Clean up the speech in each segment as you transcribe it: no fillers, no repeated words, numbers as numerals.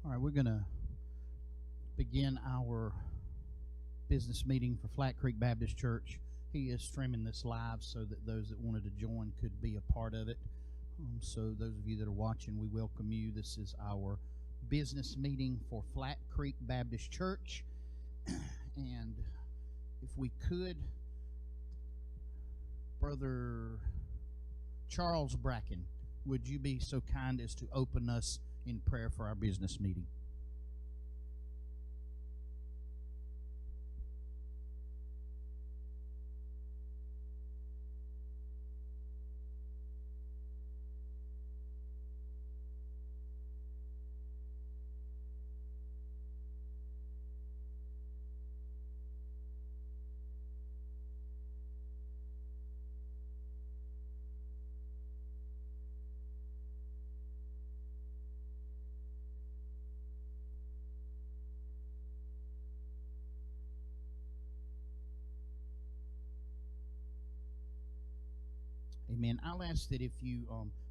All right, we're going to begin our business meeting for Flat Creek Baptist Church. He is streaming this live so that those that wanted to join could be a part of it. So those of you that are watching, we welcome you. This is our business meeting for Flat Creek Baptist Church. And if we could, Brother Charles Bracken, would you be so kind as to open us in prayer for our business meeting? Amen. I'll ask that if you,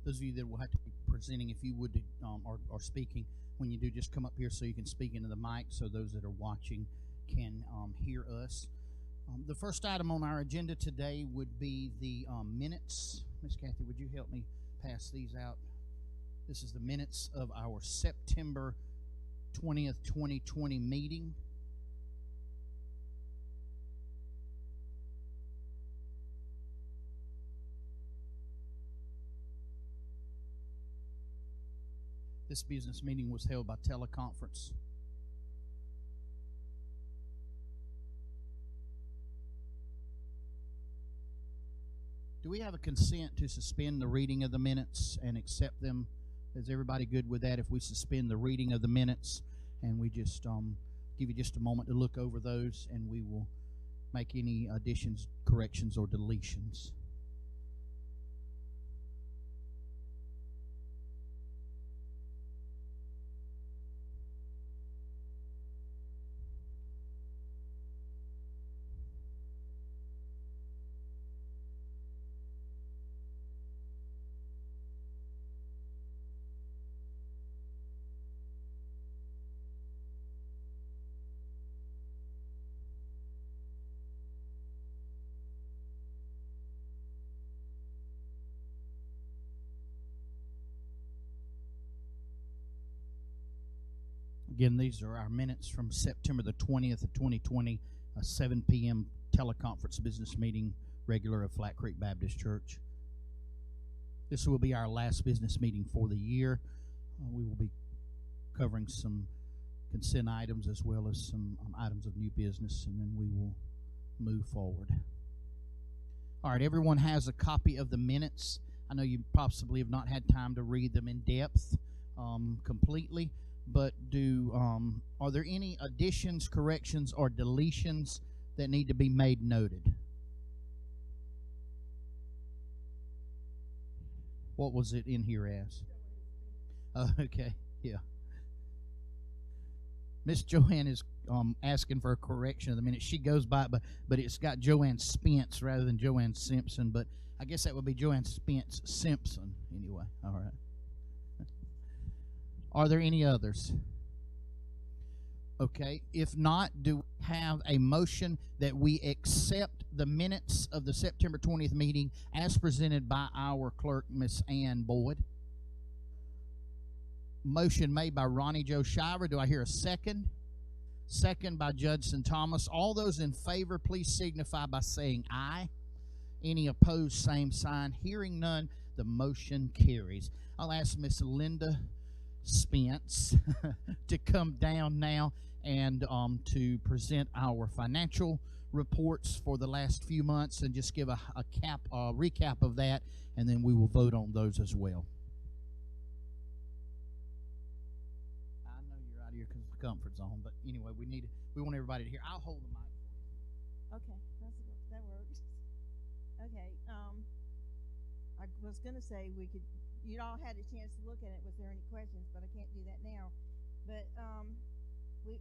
those of you that will have to be presenting, if you would, or speaking, when you do, just come up here so you can speak into the mic so those that are watching can hear us. The first item on our agenda today would be the minutes. Miss Kathy, would you help me pass these out? This is the minutes of our September 20th, 2020 meeting. This business meeting was held by teleconference. Do we have a consent to suspend the reading of the minutes and accept them? Is everybody good with that if we suspend the reading of the minutes and we just give you just a moment to look over those and we will make any additions, corrections, or deletions? Again, these are our minutes from September the 20th of 2020, a 7 p.m. teleconference business meeting, regular of Flat Creek Baptist Church. This will be our last business meeting for the year. We will be covering some consent items as well as some items of new business, and then we will move forward. All right, everyone has a copy of the minutes. I know you possibly have not had time to read them in depth completely, but are there any additions, corrections, or deletions that need to be made noted? What was it in here as? Okay, yeah. Miss Joanne is asking for a correction of the minutes. She goes by, but it's got Joanne Spence rather than Joanne Simpson, but I guess that would be Joanne Spence Simpson anyway. All right. Are there any others? Okay. If not, do we have a motion that we accept the minutes of the September 20th meeting as presented by our clerk, Miss Ann Boyd? Motion made by Ronnie Joe Shiver. Do I hear a second? Second by Judson Thomas. All those in favor, please signify by saying aye. Any opposed, same sign. Hearing none, the motion carries. I'll ask Miss Linda Spence to come down now and to present our financial reports for the last few months and just give a recap of that, and then we will vote on those as well. I know you're out of your comfort zone, but anyway, we want everybody to hear. I'll hold the mic for you. Okay, that works. Okay, I was gonna say you'd all had a chance to look at it. Was there any questions? But I can't do that now. But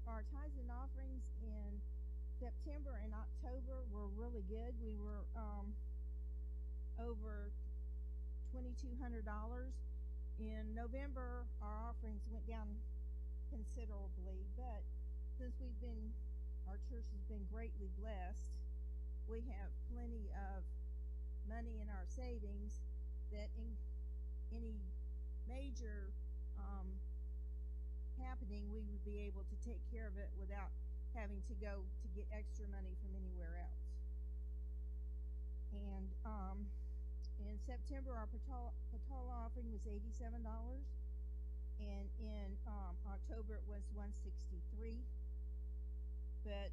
our tithes and offerings in September and October were really good. We were over $2,200. In November, our offerings went down considerably, but since our church has been greatly blessed, we have plenty of money in our savings that in any major um, happening, we would be able to take care of it without having to go to get extra money from anywhere else. And in September, our Patala offering was $87, and in October it was $163. But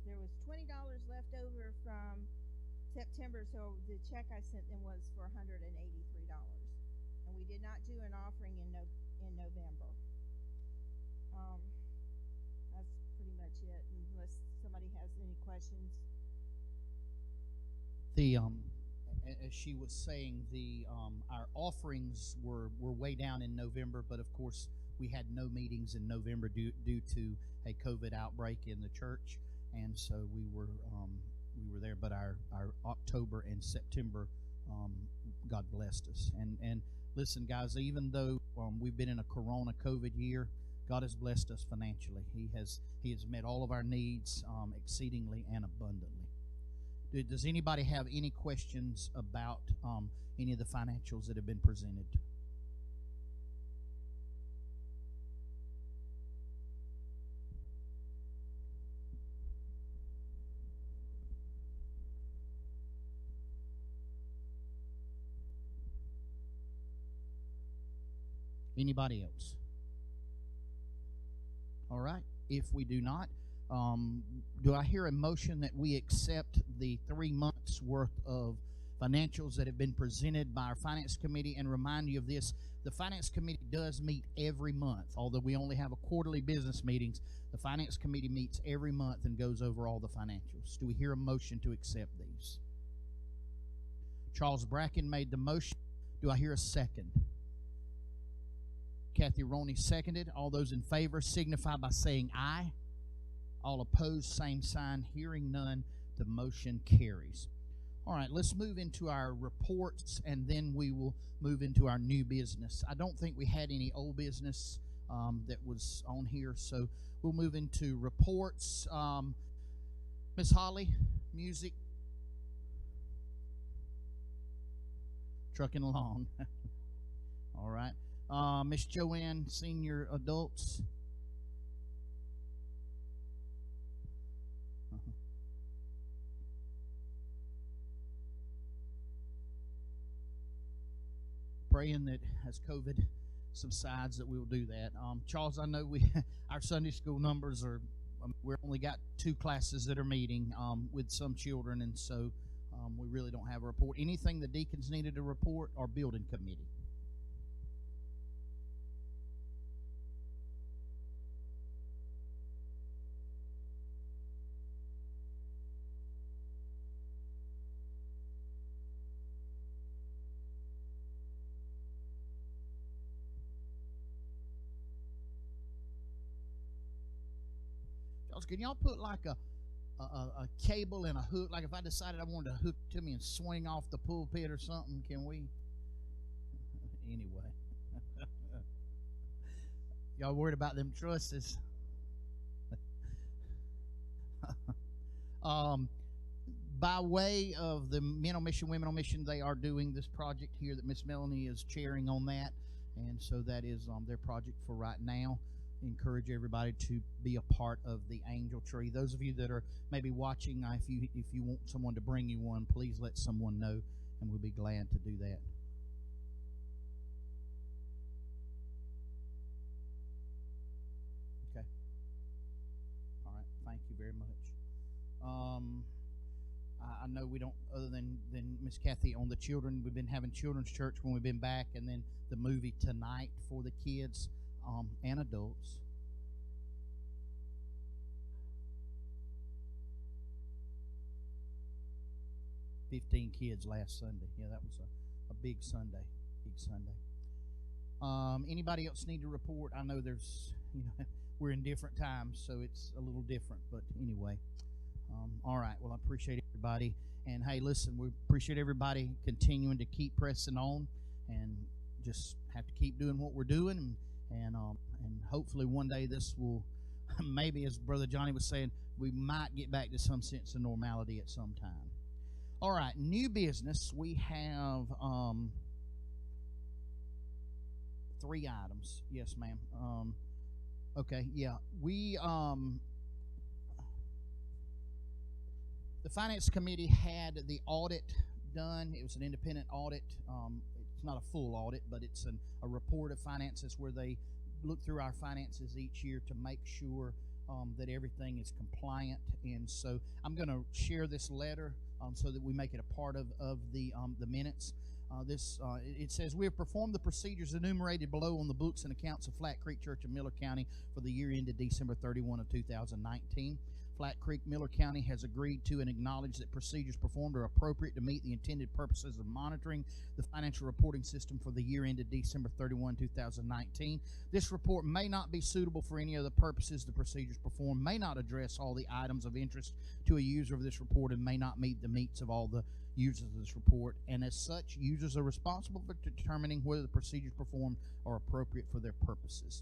there was $20 left over from September, so the check I sent them was for $183, and we did not do an offering in November. Um, that's pretty much it, unless somebody has any questions. The as she was saying, the our offerings were way down in November, but of course we had no meetings in November due to a COVID outbreak in the church, and so we were there. But our October and September, God blessed us. And listen, guys, even though we've been in a Corona COVID year, God has blessed us financially. He has met all of our needs exceedingly and abundantly. Does anybody have any questions about any of the financials that have been presented? Anybody else? All right. If we do not, do I hear a motion that we accept the 3 months worth of financials that have been presented by our Finance Committee? And remind you of this, the Finance Committee does meet every month. Although we only have a quarterly business meetings, the Finance Committee meets every month and goes over all the financials. Do we hear a motion to accept these? Charles Bracken made the motion. Do I hear a second? Kathy Roney seconded. All those in favor signify by saying aye. All opposed, same sign. Hearing none, the motion carries. All right, let's move into our reports, and then we will move into our new business. I don't think we had any old business that was on here, so we'll move into reports. Miss Holly, music. Trucking along. All right. Miss Joanne, senior adults. Praying that as COVID subsides that we will do that. Charles, I know our Sunday school numbers are, we've only got 2 classes that are meeting with some children, and so we really don't have a report. Anything the deacons needed to report, or building committee? Can y'all put like a cable and a hook? Like if I decided I wanted to hook to me and swing off the pulpit or something, can we? Anyway. Y'all worried about them trusses? By way of the Men on Mission, Women on Mission, they are doing this project here that Miss Melanie is chairing on that. And so that is their project for right now. Encourage everybody to be a part of the Angel Tree. Those of you that are maybe watching, if you want someone to bring you one, please let someone know, and we'll be glad to do that. Okay. All right. Thank you very much. I know we don't, other than Miss Kathy, on the children, we've been having children's church when we've been back, and then the movie tonight for the kids. And adults. $15 kids last Sunday. Yeah, that was a big Sunday. Big Sunday. Anybody else need to report? I know there's, we're in different times, so it's a little different. But anyway, all right. Well, I appreciate everybody. And hey, listen, we appreciate everybody continuing to keep pressing on, and just have to keep doing what we're doing. And and hopefully one day this will, maybe as Brother Johnny was saying, we might get back to some sense of normality at some time. All right, new business. We have 3 items. Yes, ma'am. Okay, yeah. The Finance Committee had the audit done. It was an independent audit. It's not a full audit, but it's a report of finances where they look through our finances each year to make sure that everything is compliant. And so I'm going to share this letter so that we make it a part of the minutes. It says, we have performed the procedures enumerated below on the books and accounts of Flat Creek Church of Miller County for the year ended December 31 of 2019. Flat Creek Miller County has agreed to and acknowledged that procedures performed are appropriate to meet the intended purposes of monitoring the financial reporting system for the year ended December 31, 2019. This report may not be suitable for any other purposes. The procedures performed may not address all the items of interest to a user of this report and may not meet the needs of all the users of this report, and as such, users are responsible for determining whether the procedures performed are appropriate for their purposes.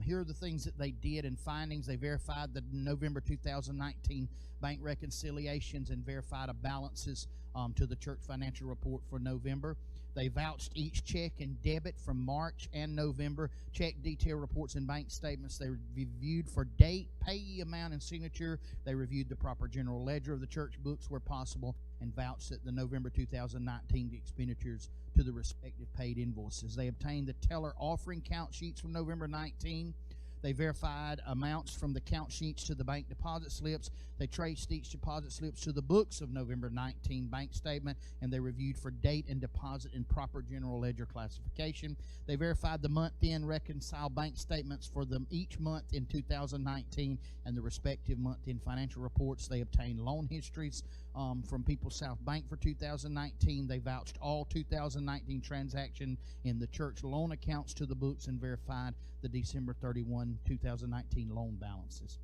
Here are the things that they did and findings. They verified the November 2019 bank reconciliations and verified balances to the church financial report for November. They vouched each check and debit from March and November, check detail reports and bank statements. They reviewed for date, payee amount, and signature. They reviewed the proper general ledger of the church books where possible and vouched that the November 2019 expenditures to the respective paid invoices. They obtained the teller offering count sheets from November 19. They verified amounts from the count sheets to the bank deposit slips. They traced each deposit slips to the books of November 19 bank statement, and they reviewed for date and deposit and proper general ledger classification. They verified the month-end reconciled bank statements for them each month in 2019 and the respective month-end financial reports. They obtained loan histories from People's South Bank for 2019. They vouched all 2019 transactions in the church loan accounts to the books and verified the December 31, 2019 loan balances.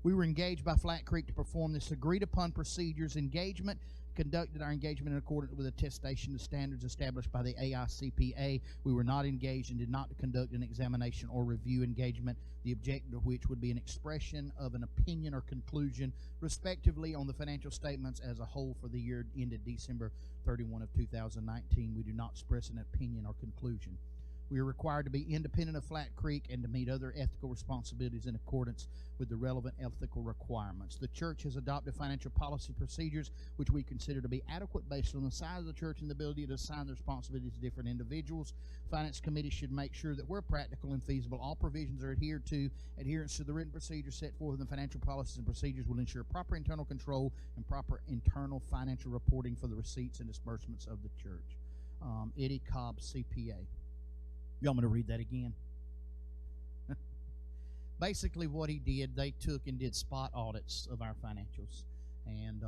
We were engaged by Flat Creek to perform this agreed upon procedures engagement, conducted our engagement in accordance with attestation of standards established by the AICPA. We were not engaged and did not conduct an examination or review engagement, the objective of which would be an expression of an opinion or conclusion, respectively, on the financial statements as a whole for the year ended December 31 of 2019. We do not express an opinion or conclusion. We are required to be independent of Flat Creek and to meet other ethical responsibilities in accordance with the relevant ethical requirements. The church has adopted financial policy procedures which we consider to be adequate based on the size of the church and the ability to assign the responsibilities to different individuals. Finance Committee should make sure that where practical and feasible, all provisions are adhered to. Adherence to the written procedures set forth in the financial policies and procedures will ensure proper internal control and proper internal financial reporting for the receipts and disbursements of the church. Eddie Cobb, CPA. You want me to read that again? Basically what he did, they took and did spot audits of our financials, and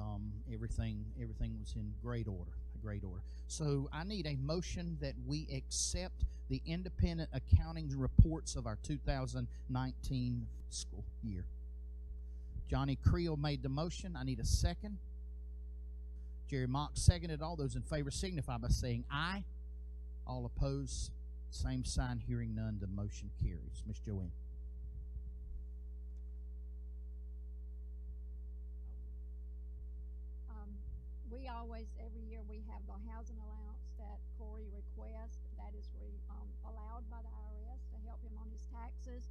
everything was in great order. So I need a motion that we accept the independent accounting reports of our 2019 fiscal year. Johnny Creel made the motion. I need a second. Jerry Mock seconded. All those in favor signify by saying aye. All opposed, same sign. Hearing none, the motion carries. Ms. Joanne. We always, every year, we have the housing allowance that Corey requests. That is allowed by the IRS to help him on his taxes.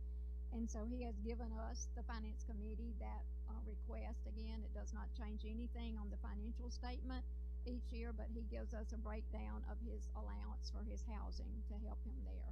And so he has given us, the Finance Committee, that request. Again, it does not change anything on the financial statement each year, but he gives us a breakdown of his allowance for his housing to help him there.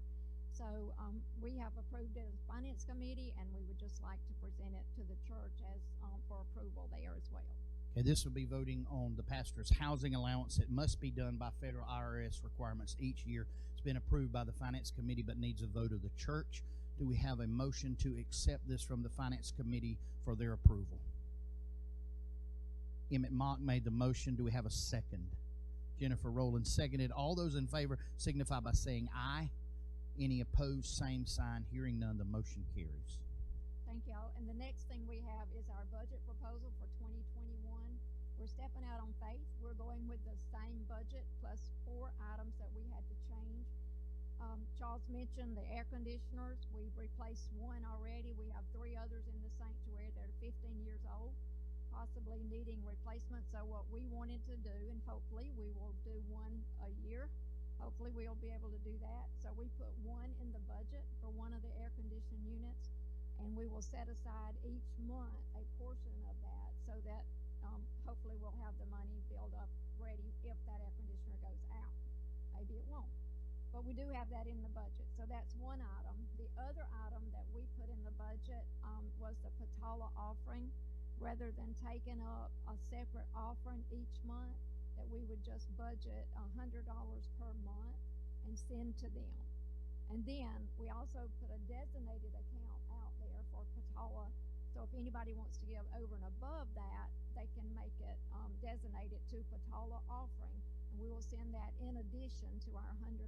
So we have approved it as Finance Committee, and we would just like to present it to the church as for approval there as well. Okay, this will be voting on the pastor's housing allowance. It must be done by federal IRS requirements each year. It's been approved by the Finance Committee but needs a vote of the church. Do we have a motion to accept this from the Finance Committee for their approval? Emmett Mock made the motion. Do we have a second? Jennifer Rowland seconded. All those in favor signify by saying aye. Any opposed, same sign. Hearing none, the motion carries. Thank y'all. And the next thing we have is our budget proposal for 2021. We're stepping out on faith. We're going with the same budget plus 4 items that we had to change. Charles mentioned the air conditioners. We've replaced one already. We have 3 others in the sanctuary that are 15 years old, possibly needing replacement. So what we wanted to do, and hopefully we will do one a year. Hopefully we'll be able to do that. So we put one in the budget for one of the air conditioning units, and we will set aside each month a portion of that so that hopefully we'll have the money built up ready if that air conditioner goes out. Maybe it won't. But we do have that in the budget. So that's one item. The other item that we put in the budget was the Patala offering. Rather than taking up a separate offering each month, that we would just budget $100 per month and send to them. And then we also put a designated account out there for Patala. So if anybody wants to give over and above that, they can make it designated to Patala offering. We will send that in addition to our $100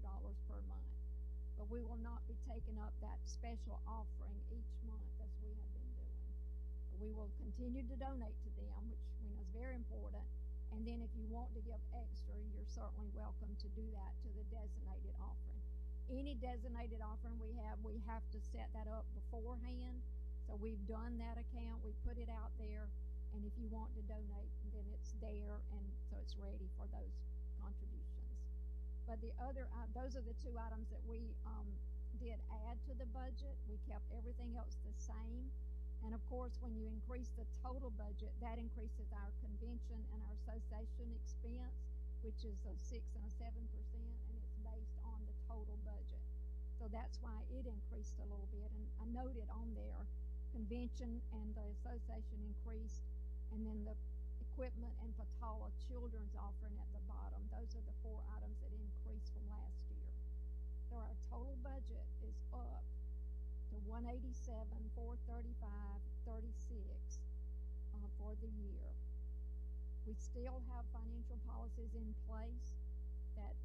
per month. But we will not be taking up that special offering each month as we have been doing. But we will continue to donate to them, which we know is very important. And then if you want to give extra, you're certainly welcome to do that to the designated offering. Any designated offering we have to set that up beforehand. So we've done that account, we put it out there, and if you want to donate, then it's there, and so it's ready for those contributions. But the other, those are the 2 items that we did add to the budget. We kept everything else the same. And of course, when you increase the total budget, that increases our convention and our association expense, which is a 6 and a 7%, and it's based on the total budget. So that's why it increased a little bit. And I noted on there, convention and the association increased, and then the equipment and Patala children's offering at the bottom. Those are the 4 items that increased from last year. So our total budget is up to $187,435.36 for the year. We still have financial policies in place that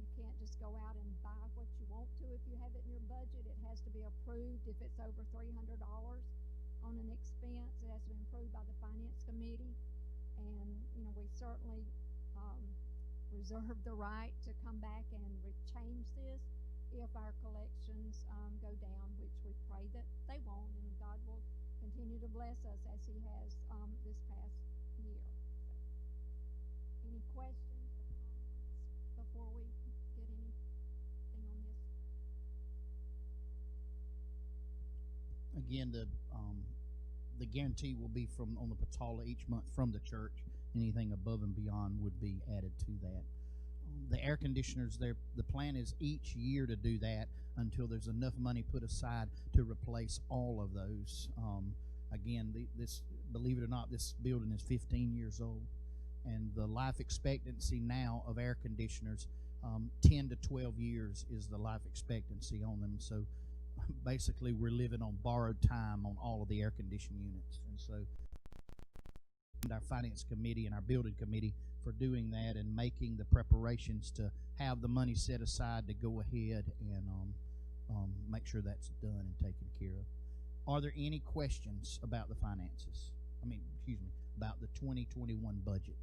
you can't just go out and buy what you want to if you have it in your budget. It has to be approved. If it's over $300 on an expense, it has to be approved by the finance committee. And, we certainly reserve the right to come back and change this if our collections go down, which we pray that they won't, and God will continue to bless us as He has this past year. So, any questions or comments before we get anything on this? Again, the guarantee will be on the Patala each month from the church. Anything above and beyond would be added to that. The air conditioners, the plan is each year to do that until there's enough money put aside to replace all of those. Again, this, believe it or not, this building is 15 years old, and the life expectancy now of air conditioners, 10 to 12 years is the life expectancy on them. So basically, we're living on borrowed time on all of the air conditioning units. And so our finance committee and our building committee for doing that and making the preparations to have the money set aside to go ahead and make sure that's done and taken care of. Are there any questions about the finances? About the 2021 budget?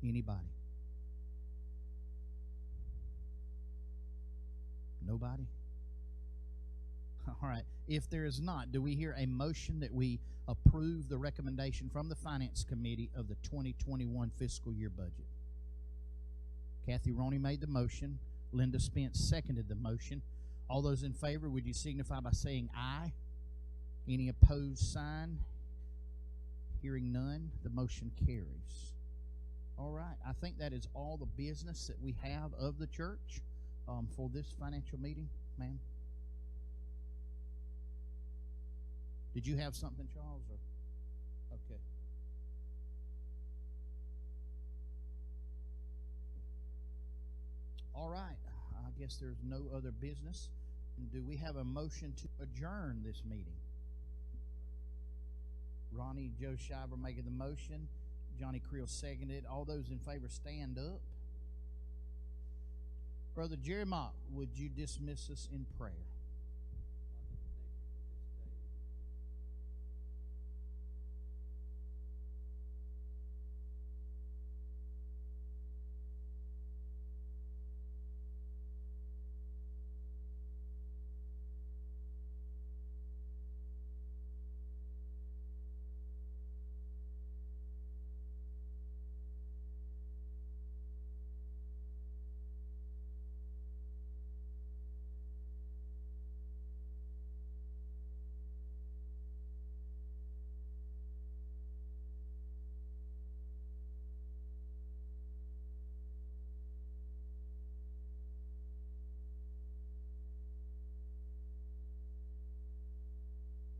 Anybody? Nobody? All right. If there is not, do we hear a motion that we approve the recommendation from the Finance Committee of the 2021 fiscal year budget? Kathy Roney made the motion. Linda Spence seconded the motion. All those in favor, would you signify by saying aye? Any opposed sign? Hearing none, the motion carries. All right. I think that is all the business that we have of the church for this financial meeting, ma'am. Did you have something, Charles? Or okay. All right. I guess there's no other business. And do we have a motion to adjourn this meeting? Ronnie Joe Shiver making the motion. Johnny Creel seconded. All those in favor stand up. Brother Jerry Mock, would you dismiss us in prayer?